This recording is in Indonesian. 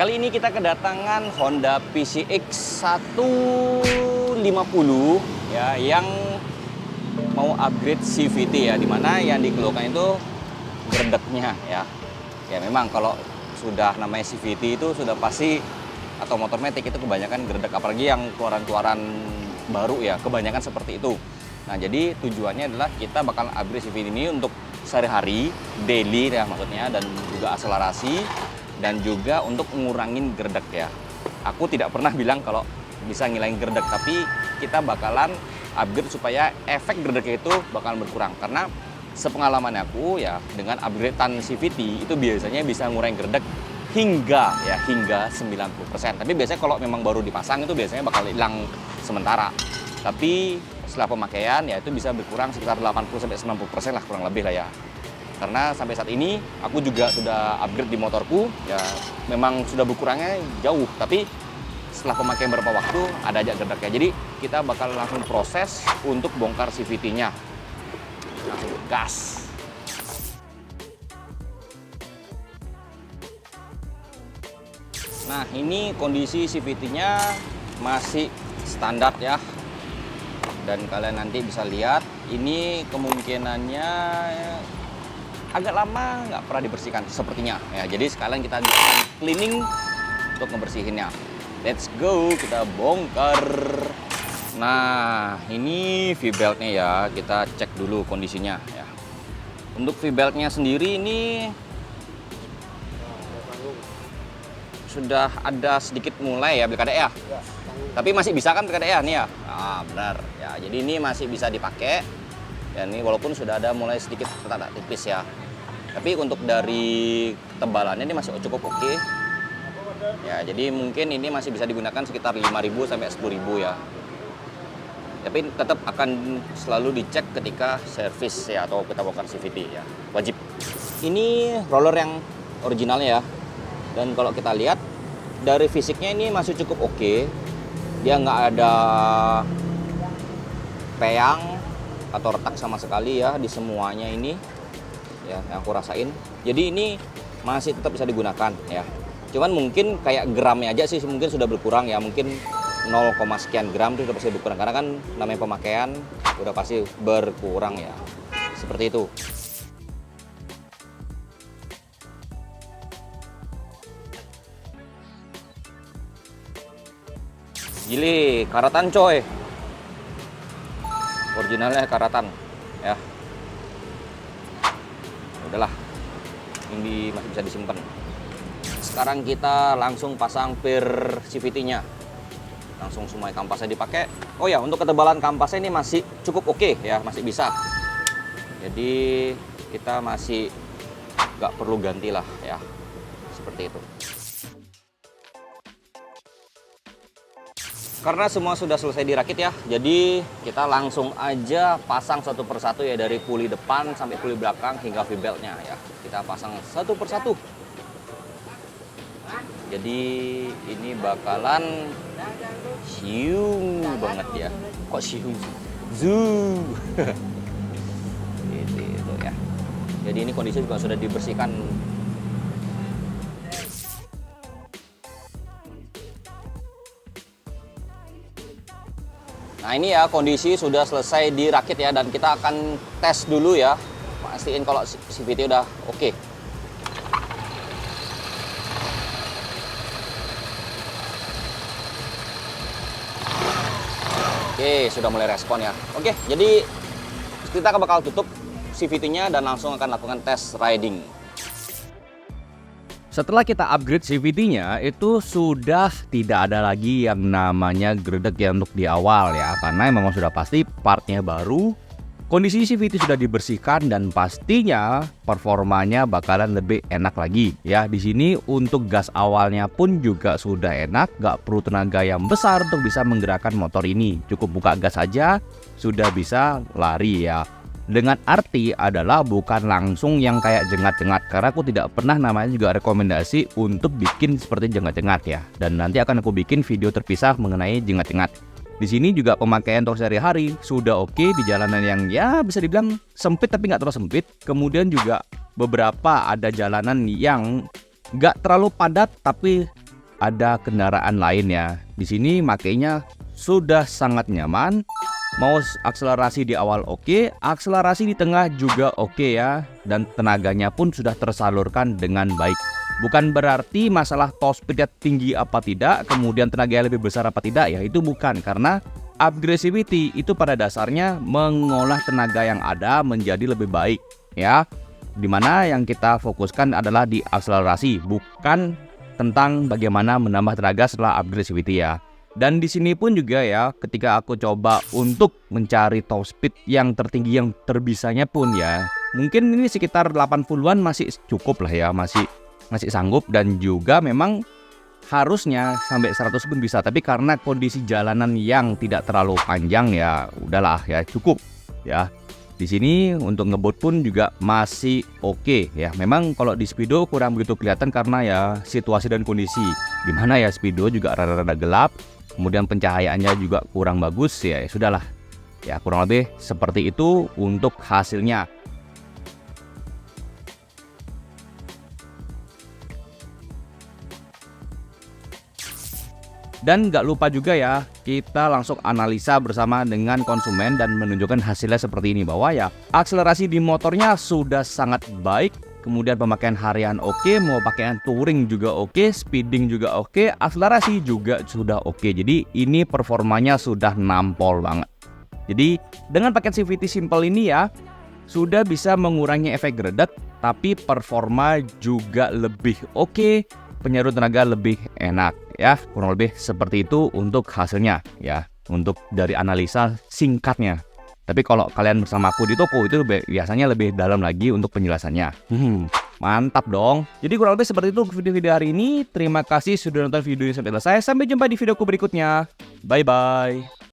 kali ini kita kedatangan Honda PCX 150 ya, yang mau upgrade CVT ya, dimana yang dikeluhkan itu gerdeknya ya. Ya memang kalau sudah namanya CVT itu sudah pasti, atau motor matic itu kebanyakan gerdek, apalagi yang keluaran-keluaran baru ya, kebanyakan seperti itu. Nah jadi tujuannya adalah kita bakal upgrade CVT ini untuk sehari-hari, daily ya maksudnya, dan juga akselerasi, dan juga untuk ngurangin gerdek ya. Aku tidak pernah bilang kalau bisa ngilangin gerdek, tapi kita bakalan upgrade supaya efek gerdeknya itu bakalan berkurang. Karena sepengalaman aku ya, dengan upgradean CVT itu biasanya bisa ngurangin gerdek hingga 90%. Tapi biasanya kalau memang baru dipasang itu biasanya bakal hilang sementara. Tapi setelah pemakaian ya itu bisa berkurang sekitar 80-90% lah, kurang lebih lah ya. Karena sampai saat ini aku juga sudah upgrade di motorku ya, memang sudah berkurangnya jauh, tapi setelah pemakaian beberapa waktu ada aja gerdeknya. Jadi kita bakal langsung proses untuk bongkar CVT-nya. Langsung gas. Nah ini kondisi CVT-nya masih standar ya, dan kalian nanti bisa lihat ini kemungkinannya agak lama nggak pernah dibersihkan sepertinya ya. Jadi sekalian kita akan cleaning untuk ngebersihinnya. Let's go, kita bongkar. Nah ini V-beltnya ya, kita cek dulu kondisinya ya. Untuk V-beltnya sendiri ini sudah ada sedikit mulai ya BKD ya. Tapi masih bisa kan BKD ya nih ya. Nah, benar ya. Jadi ini masih bisa dipakai. Ya ini walaupun sudah ada mulai sedikit retak tipis ya. Tapi untuk dari ketebalannya ini masih cukup oke. Ya, jadi mungkin ini masih bisa digunakan sekitar 5.000 sampai 10.000 ya. Tapi tetap akan selalu dicek ketika servis ya, atau kita bongkar CVT ya. Wajib. Ini roller yang originalnya ya. Dan kalau kita lihat dari fisiknya ini masih cukup oke. Dia nggak ada peyang atau retak sama sekali ya di semuanya ini ya, yang aku rasain. Jadi ini masih tetap bisa digunakan ya. Cuman mungkin kayak gramnya aja sih mungkin sudah berkurang ya, mungkin 0, sekian gram itu sudah pasti berkurang, karena kan namanya pemakaian udah pasti berkurang ya. Seperti itu. Gili, karatan coy. Originalnya karatan ya. Udahlah, ini masih bisa disimpan. Sekarang kita langsung pasang per CVT-nya. Langsung semua kampasnya dipakai. Oh ya, untuk ketebalan kampasnya ini masih cukup oke ya, masih bisa. Jadi kita masih nggak perlu ganti lah ya, seperti itu. Karena semua sudah selesai dirakit ya, jadi kita langsung aja pasang satu persatu ya, dari puli depan sampai puli belakang hingga V-beltnya ya. Kita pasang satu persatu. Jadi ini bakalan siung banget ya. Kok siung? Zoo. Itu ya. Jadi ini kondisi juga sudah dibersihkan. Nah ini ya kondisi sudah selesai dirakit ya, dan kita akan tes dulu ya, pastiin kalau CVT udah oke. Oke, sudah mulai respon ya. Oke, jadi kita bakal tutup CVT-nya dan langsung akan lakukan tes riding. Setelah kita upgrade CVT-nya, itu sudah tidak ada lagi yang namanya gerdek ya untuk di awal ya, karena memang sudah pasti partnya baru, kondisi CVT sudah dibersihkan, dan pastinya performanya bakalan lebih enak lagi ya. Di sini untuk gas awalnya pun juga sudah enak, gak perlu tenaga yang besar untuk bisa menggerakkan motor ini. Cukup buka gas saja sudah bisa lari ya. Dengan arti adalah bukan langsung yang kayak jengat-jengat, karena aku tidak pernah namanya juga rekomendasi untuk bikin seperti jengat-jengat ya. Dan nanti akan aku bikin video terpisah mengenai jengat-jengat. Di sini juga pemakaian untuk sehari-hari sudah oke di jalanan yang ya bisa dibilang sempit tapi nggak terlalu sempit. Kemudian juga beberapa ada jalanan yang nggak terlalu padat tapi ada kendaraan lain ya. Di sini makainya sudah sangat nyaman. Mau akselerasi di awal oke, akselerasi di tengah juga oke ya, dan tenaganya pun sudah tersalurkan dengan baik. Bukan berarti masalah top speednya tinggi apa tidak, kemudian tenaganya lebih besar apa tidak ya, itu bukan, karena aggressivity itu pada dasarnya mengolah tenaga yang ada menjadi lebih baik ya. Dimana yang kita fokuskan adalah di akselerasi, bukan tentang bagaimana menambah tenaga setelah aggressivity ya. Dan di sini pun juga ya, ketika aku coba untuk mencari top speed yang tertinggi yang terbisanya pun ya, mungkin ini sekitar 80-an masih cukup lah ya, masih sanggup, dan juga memang harusnya sampai 100 pun bisa, tapi karena kondisi jalanan yang tidak terlalu panjang ya udahlah ya, cukup ya. Di sini untuk ngebut pun juga masih oke ya. Memang kalau di Speedo kurang begitu kelihatan karena ya situasi dan kondisi. Dimana ya Speedo juga rada-rada gelap, kemudian pencahayaannya juga kurang bagus ya, sudahlah. Ya kurang lebih seperti itu untuk hasilnya. Dan nggak lupa juga ya, kita langsung analisa bersama dengan konsumen dan menunjukkan hasilnya seperti ini, bahwa ya akselerasi di motornya sudah sangat baik, kemudian pemakaian harian oke, mau pakaian touring juga oke, speeding juga oke, akselerasi juga sudah oke. Jadi ini performanya sudah nampol banget. Jadi dengan paket CVT Simple ini ya, sudah bisa mengurangi efek geredek, tapi performa juga lebih oke, penyaluran tenaga lebih enak ya. Kurang lebih seperti itu untuk hasilnya ya, untuk dari analisa singkatnya. Tapi kalau kalian bersama aku di toko itu biasanya lebih dalam lagi untuk penjelasannya. Mantap dong. Jadi kurang lebih seperti itu video-video hari ini. Terima kasih sudah nonton video ini sampai selesai. Sampai jumpa di videoku berikutnya. Bye bye.